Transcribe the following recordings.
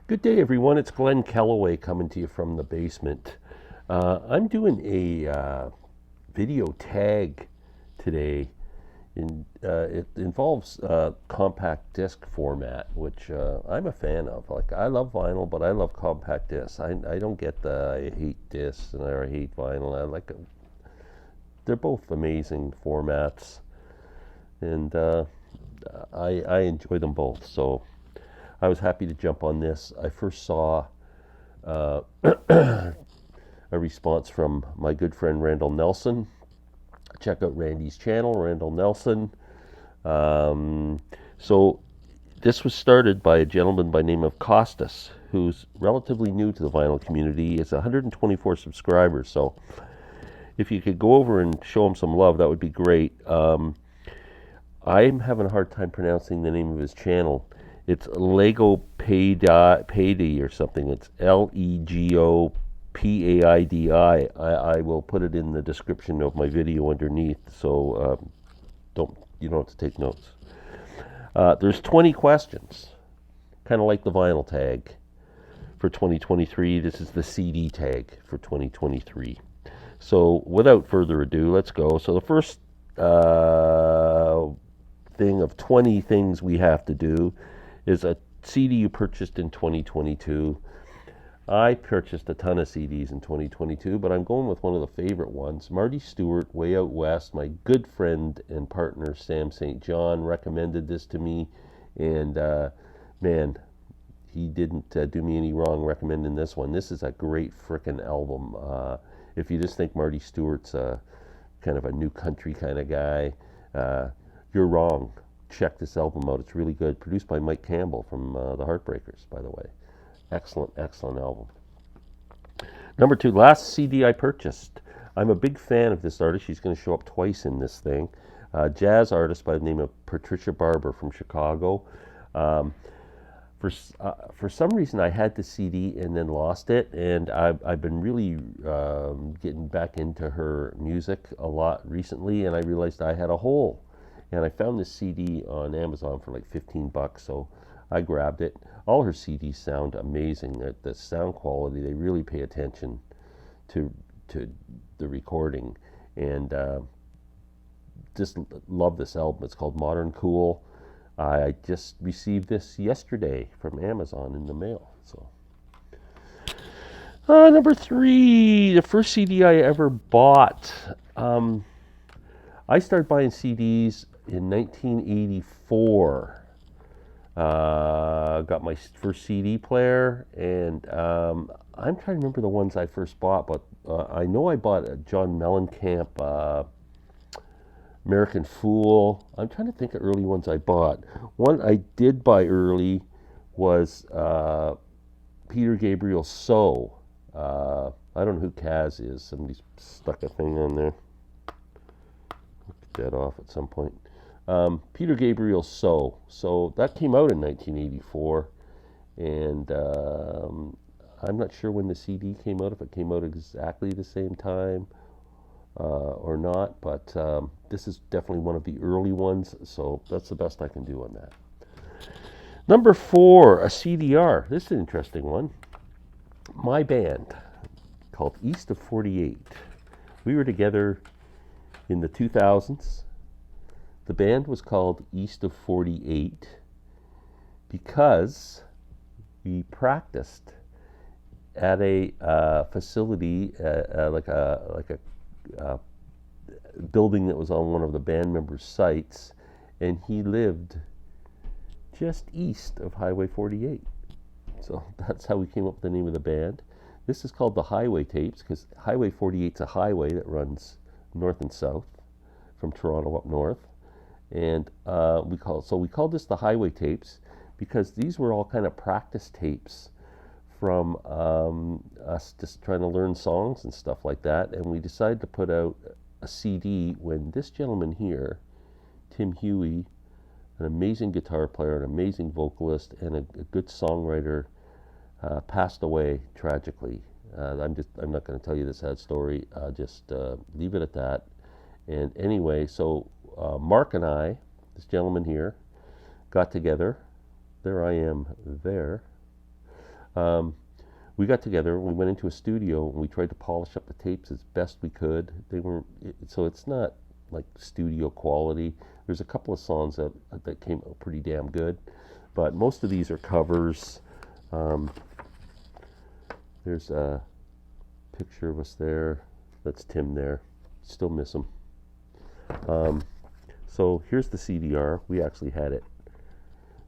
Good day, everyone. It's Glenn Kellaway coming to you from the basement. I'm doing a video tag today. It involves compact disc format, which I'm a fan of. Like, I love vinyl, but I love compact discs. I don't get the I hate discs and I hate vinyl. I like it. They're both amazing formats, and I enjoy them both. So I was happy to jump on this. I first saw uh, a response from my good friend Randall Nelson. Check out Randy's channel, Randall Nelson. Um, so this was started by a gentleman by the name of Costas, who's relatively new to the vinyl community. It's 124 subscribers, so if you could go over and show him some love, that would be great. I'm having a hard time pronouncing the name of his channel. It's legopaidi or something. It's Legopaidi. I will put it in the description of my video underneath, so you don't have to take notes. There's 20 questions, kind of like the vinyl tag for 2023. This is the CD tag for 2023. So without further ado, let's go. So the first thing of 20 things we have to do is a CD you purchased in 2022. I purchased a ton of CDs in 2022, but I'm going with one of the favorite ones. Marty Stewart, Way Out West. My good friend and partner Sam St. John recommended this to me, and man, he didn't do me any wrong recommending this one. This is a great frickin' album. If you just think Marty Stewart's kind of a new country kind of guy, you're wrong. Check this album out. It's really good. Produced by Mike Campbell from the Heartbreakers, by the way. Excellent, excellent album. Number two, last CD I purchased. I'm a big fan of this artist. She's going to show up twice in this thing. Jazz artist by the name of Patricia Barber from Chicago. Um, for some reason, I had the CD and then lost it, and I've been really getting back into her music a lot recently, and I realized I had a hole. And I found this CD on Amazon for like 15 bucks, so I grabbed it. All her CDs sound amazing. The sound quality, they really pay attention to the recording, and just love this album. It's called Modern Cool. I just received this yesterday from Amazon in the mail. So number three, the first CD I ever bought. I started buying CDs in 1984. Got my first CD player, and I'm trying to remember the ones I first bought, but I know I bought a John Mellencamp, American Fool. I'm trying to think of early ones I bought. One I did buy early was Peter Gabriel's So. I don't know who Kaz is. Somebody stuck a thing on there. Get that off at some point. Peter Gabriel's So. So that came out in 1984, and I'm not sure when the CD came out, if it came out exactly the same time or not, but this is definitely one of the early ones, so that's the best I can do on that. Number four, a CDR. This is an interesting one. My band, called East of 48. We were together in the 2000s. The band was called East of 48 because we practiced at a facility, like a building that was on one of the band members' sites, and he lived just east of Highway 48. So that's how we came up with the name of the band. This is called the Highway Tapes because Highway 48 is a highway that runs north and south from Toronto up north, and we called this the Highway Tapes because these were all kind of practice tapes from us just trying to learn songs and stuff like that. And we decided to put out a CD when this gentleman here, Tim Huey, an amazing guitar player, an amazing vocalist, and a good songwriter, passed away tragically. I'm not going to tell you the sad story. Just leave it at that. And anyway, so Mark and I, this gentleman here, got together. There I am there. Um, we got together, we went into a studio, and we tried to polish up the tapes as best we could. They weren't, so it's not like studio quality. There's a couple of songs that came out pretty damn good, but most of these are covers. There's a picture of us there. That's Tim there. Still miss him. So here's the CDR. We actually had it.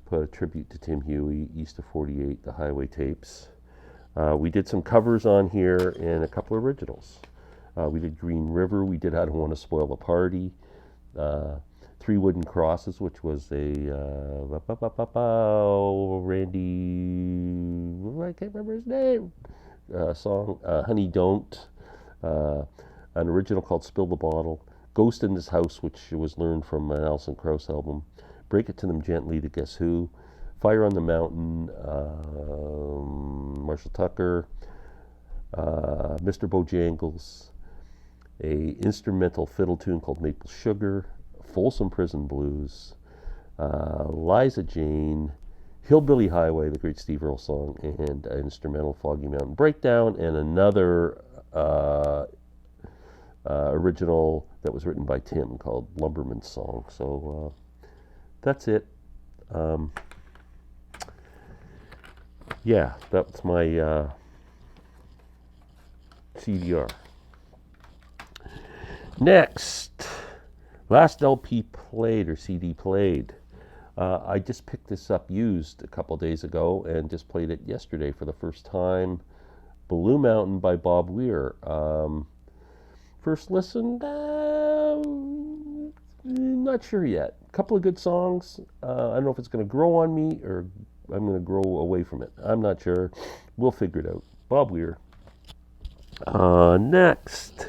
Put a tribute to Tim Huey, East of 48, the Highway tapes. We did some covers on here and a couple of originals. We did Green River. We did I Don't Want to Spoil the Party. Three Wooden Crosses, which was a Randy, I can't remember his name, song. Honey Don't. An original called Spill the Bottle. Ghost in This House, which was learned from an Alison Krauss album. Break It to Them Gently to Guess Who. Fire on the Mountain, Marshall Tucker, Mr. Bojangles, a instrumental fiddle tune called Maple Sugar, Folsom Prison Blues, Liza Jane, Hillbilly Highway, the great Steve Earle song, and an instrumental Foggy Mountain Breakdown, and another original that was written by Tim called Lumberman's Song. So that's it. Yeah, that's my CDR. Next, last LP played or CD played. I just picked this up used a couple days ago and just played it yesterday for the first time. Blue Mountain by Bob Weir. First listen, not sure yet. A couple of good songs. I don't know if it's going to grow on me or I'm going to grow away from it. I'm not sure. We'll figure it out. Bob Weir. Next,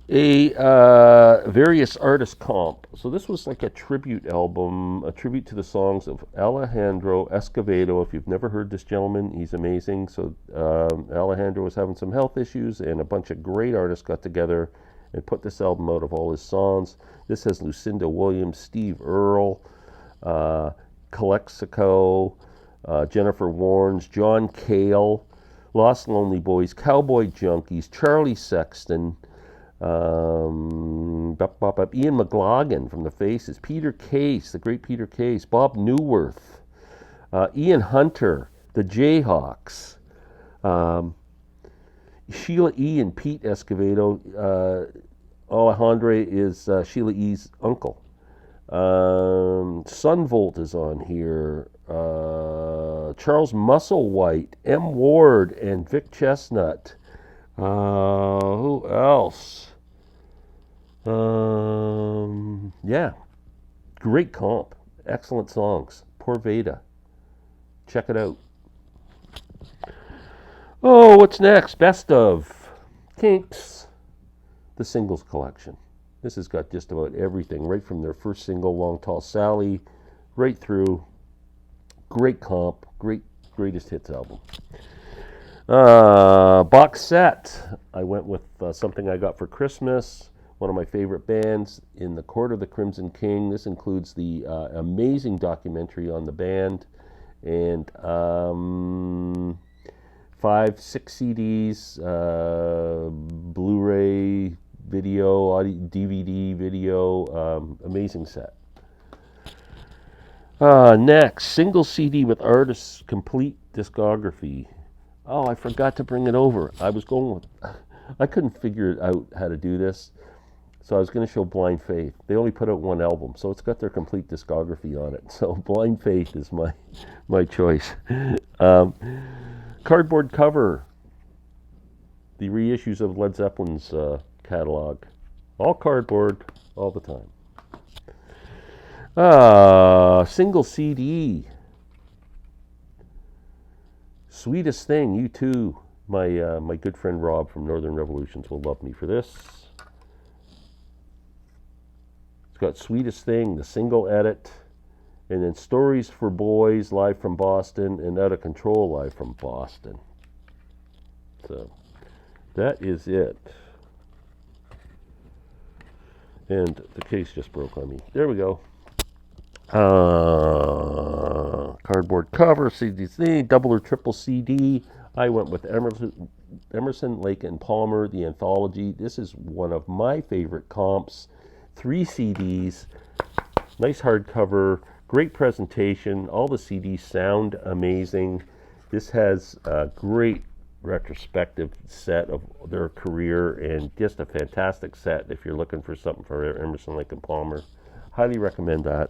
a various artist comp. So this was like a tribute album, a tribute to the songs of Alejandro Escovedo. If you've never heard this gentleman, he's amazing. So Alejandro was having some health issues, and a bunch of great artists got together and put this album out of all his songs. This has Lucinda Williams, Steve Earle, Calexico, Jennifer Warnes, John Cale, Lost Lonely Boys, Cowboy Junkies, Charlie Sexton, Ian McLaughlin from The Faces, Peter Case, the great Peter Case, Bob Newworth, Ian Hunter, the Jayhawks, Sheila E. and Pete Escovedo. Alejandro is Sheila E.'s uncle. Sunvolt is on here. Charles Musselwhite, M. Ward, and Vic Chestnut. Who else? Yeah, great comp. Excellent songs. Poor Veda. Check it out. Oh, what's next? Best of Kinks, the singles collection. This has got just about everything, right from their first single, Long Tall Sally, right through. Great comp, greatest hits album. Box set. I went with something I got for Christmas. One of my favorite bands, In the Court of the Crimson King. This includes the amazing documentary on the band and 5, 6 CDs, Blu-ray video, audio, DVD video, amazing set. Next, single CD with artist's complete discography. Oh, I forgot to bring it over. I couldn't figure out how to do this, so I was going to show Blind Faith. They only put out one album, so it's got their complete discography on it. So Blind Faith is my choice. Cardboard cover. The reissues of Led Zeppelin's catalog. All cardboard, all the time. Single CD. Sweetest Thing, you too. My good friend Rob from Northern Revolutions will love me for this. It's got Sweetest Thing, the single edit, and then Stories for Boys, live from Boston, and Out of Control, live from Boston. So that is it. And the case just broke on me. There we go. Cardboard cover, CD, double or triple CD. I went with Emerson, Lake and Palmer, the anthology. This is one of my favorite comps. 3 CDs, nice hardcover, great presentation. All the CDs sound amazing. This has a great retrospective set of their career and just a fantastic set if you're looking for something for Emerson, Lake and Palmer. Highly recommend that.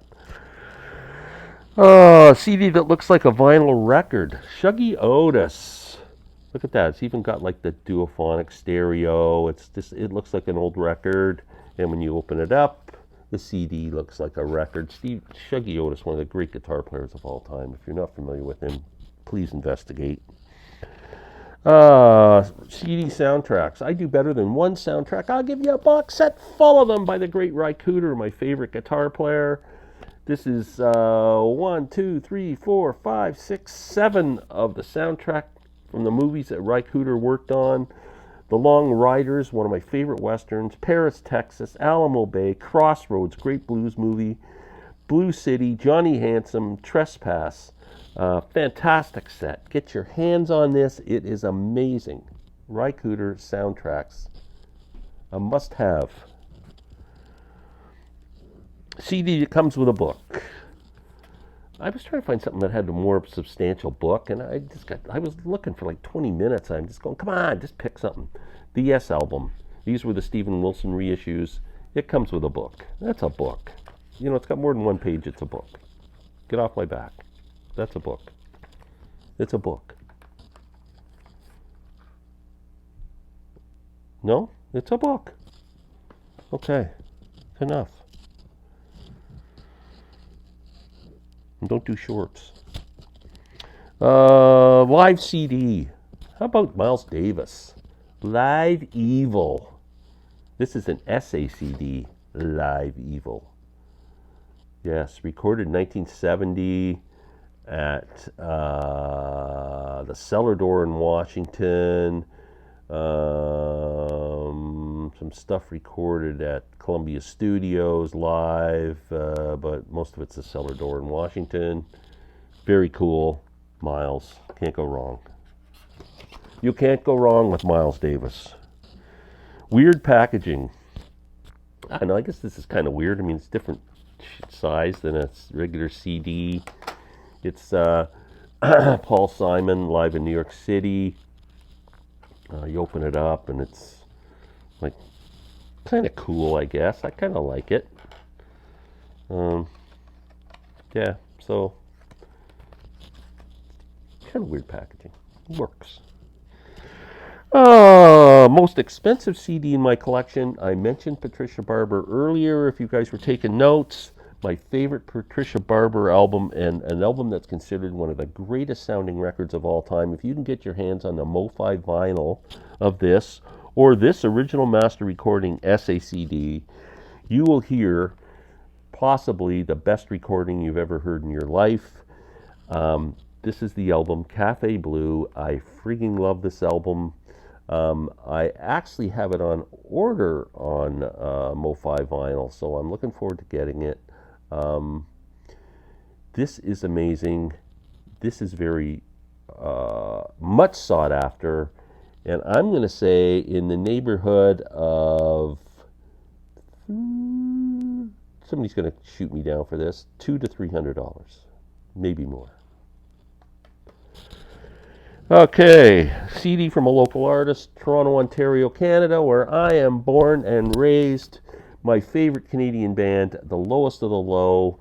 Oh, a CD that looks like a vinyl record. Shuggy Otis. Look at that. It's even got like the duophonic stereo. It looks like an old record. And when you open it up, the CD looks like a record. Shuggy Otis, one of the great guitar players of all time. If you're not familiar with him, please investigate. CD soundtracks. I do better than one soundtrack. I'll give you a box set full of them by the great Ry Cooder, my favorite guitar player. This is 1, 2, 3, 4, 5, 6, 7 of the soundtrack from the movies that Ry Cooder worked on. The Long Riders, one of my favorite westerns. Paris, Texas. Alamo Bay. Crossroads, great blues movie. Blue City. Johnny Handsome. Trespass. Fantastic set. Get your hands on this. It is amazing. Ry Cooder soundtracks. A must-have. CD that comes with a book. I was trying to find something that had a more substantial book, and I was looking for like 20 minutes. I'm just going, come on, just pick something. The Yes album. These were the Steven Wilson reissues. It comes with a book. That's a book. You know, it's got more than one page. It's a book. Get off my back. That's a book. It's a book. No? It's a book. Okay. Enough. Don't do shorts. Live CD. How about Miles Davis? Live Evil. This is an essay CD. Live Evil. Yes, recorded in 1970 at the Cellar Door in Washington. Some stuff recorded at Columbia Studios live, but most of it's the Cellar Door in Washington. Very cool. Miles. Can't go wrong. You can't go wrong with Miles Davis. Weird packaging. I know, I guess this is kind of weird. I mean, it's different size than a regular CD. It's Paul Simon live in New York City. You open it up and it's like kind of cool, I guess. I kind of like it. Yeah, so kind of weird packaging. Works. Most expensive CD in my collection. I mentioned Patricia Barber earlier. If you guys were taking notes, my favorite Patricia Barber album, and an album that's considered one of the greatest sounding records of all time. If you can get your hands on the MoFi vinyl of this, or this original master recording SACD, you will hear possibly the best recording you've ever heard in your life. This is the album Cafe Blue. I freaking love this album. I actually have it on order on MoFi vinyl, so I'm looking forward to getting it. This is amazing. This is very much sought after, and I'm going to say in the neighborhood of, somebody's going to shoot me down for this, $200 to $300, maybe more. Okay, CD from a local artist, Toronto, Ontario, Canada, where I am born and raised. My favorite Canadian band, The Lowest of the Low.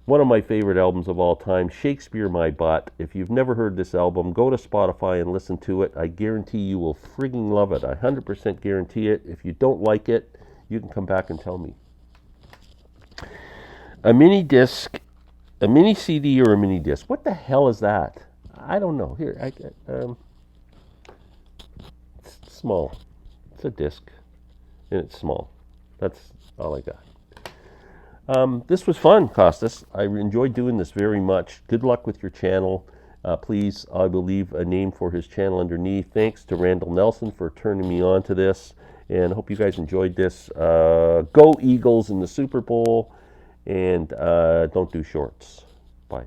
One of my favorite albums of all time, Shakespeare My Butt. If you've never heard this album, go to Spotify and listen to it. I guarantee you will frigging love it. I 100% guarantee it. If you don't like it, you can come back and tell me. A mini disc, a mini CD or a mini disc. What the hell is that? I don't know. Here, it's small. It's a disc, and it's small. That's all I got. This was fun, Costas. I enjoyed doing this very much. Good luck with your channel. Please, I will leave a name for his channel underneath. Thanks to Randall Nelson for turning me on to this, and I hope you guys enjoyed this. Go Eagles in the Super Bowl, and don't do shorts. Bye.